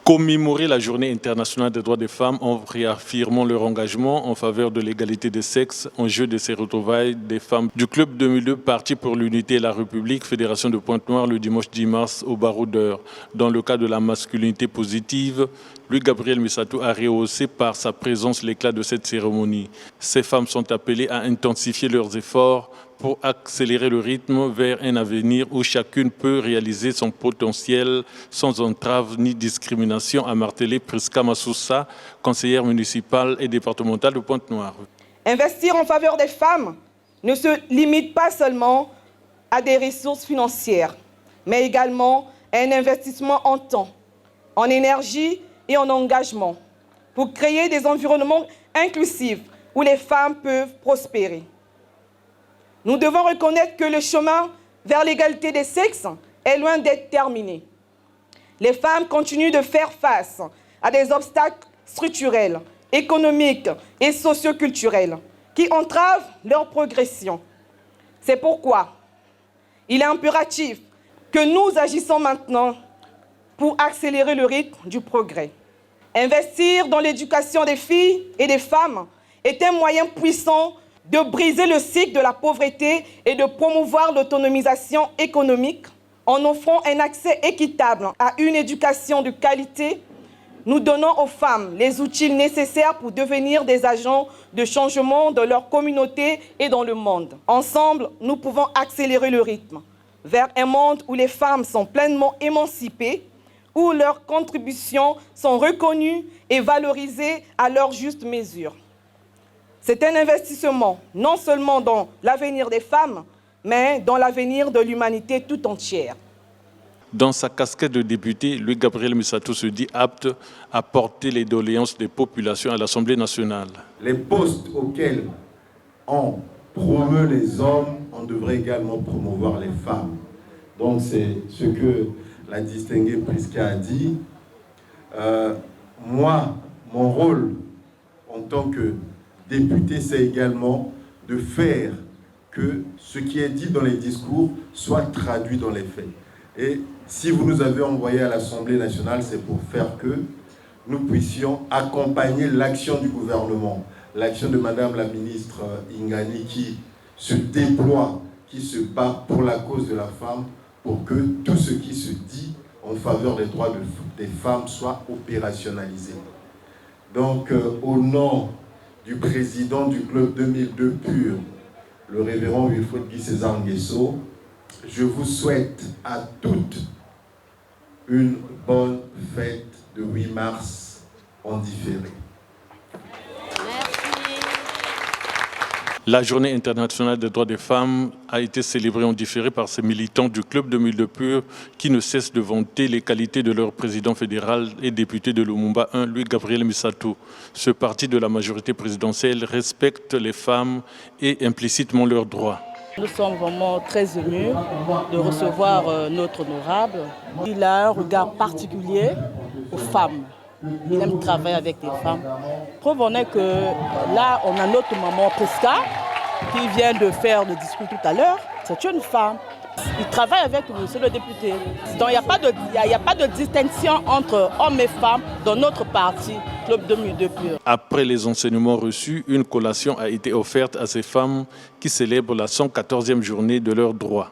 Commémorer la Journée internationale des droits des femmes en réaffirmant leur engagement en faveur de l'égalité des sexes en jeu de ces retrouvailles des femmes du Club 2002, Parti pour l'unité et la République, Fédération de Pointe-Noire, le dimanche 10 mars au Baroudeur. Dans le cadre de la masculinité positive, Louis-Gabriel Missatou a rehaussé par sa présence l'éclat de cette cérémonie. Ces femmes sont appelées à intensifier leurs efforts pour accélérer le rythme vers un avenir où chacune peut réaliser son potentiel sans entrave ni discrimination, a martelé Prisca Massoussa, conseillère municipale et départementale de Pointe-Noire. Investir en faveur des femmes ne se limite pas seulement à des ressources financières, mais également à un investissement en temps, en énergie et en engagement pour créer des environnements inclusifs où les femmes peuvent prospérer. Nous devons reconnaître que le chemin vers l'égalité des sexes est loin d'être terminé. Les femmes continuent de faire face à des obstacles structurels, économiques et socioculturels qui entravent leur progression. C'est pourquoi il est impératif que nous agissions maintenant pour accélérer le rythme du progrès. Investir dans l'éducation des filles et des femmes est un moyen puissant de briser le cycle de la pauvreté et de promouvoir l'autonomisation économique en offrant un accès équitable à une éducation de qualité. Nous donnons aux femmes les outils nécessaires pour devenir des agents de changement dans leur communauté et dans le monde. Ensemble, nous pouvons accélérer le rythme vers un monde où les femmes sont pleinement émancipées, où leurs contributions sont reconnues et valorisées à leur juste mesure. C'est un investissement non seulement dans l'avenir des femmes, mais dans l'avenir de l'humanité tout entière. Dans sa casquette de député, Louis-Gabriel Missatou se dit apte à porter les doléances des populations à l'Assemblée nationale. Les postes auxquels on promeut les hommes, on devrait également promouvoir les femmes. Donc c'est ce que la distinguée Prisca a dit. Moi, mon rôle en tant que député, c'est également de faire que ce qui est dit dans les discours soit traduit dans les faits. Et si vous nous avez envoyés à l'Assemblée nationale, c'est pour faire que nous puissions accompagner l'action du gouvernement, l'action de Madame la ministre Ingani qui se déploie, qui se bat pour la cause de la femme, pour que tout ce qui se dit en faveur des droits des femmes soit opérationnalisé. Donc, au nom du président du Club 2002 PUR, le révérend Wilfred Guy César Nguesso, je vous souhaite à toutes une bonne fête de 8 mars en différé. La Journée internationale des droits des femmes a été célébrée en différé par ces militants du Club 2002 PUR qui ne cessent de vanter les qualités de leur président fédéral et député de Lumumba 1, Louis-Gabriel Missatou. Ce parti de la majorité présidentielle respecte les femmes et implicitement leurs droits. Nous sommes vraiment très émus de recevoir notre honorable. Il a un regard particulier aux femmes. Il aime travailler avec les femmes. Preuve en est que là, on a notre maman Prisca qui vient de faire le discours tout à l'heure. C'est une femme. Il travaille avec nous, c'est le député. Donc il n'y a pas de distinction entre hommes et femmes dans notre parti, Club 2002 PUR. Après les enseignements reçus, une collation a été offerte à ces femmes qui célèbrent la 114e journée de leurs droits.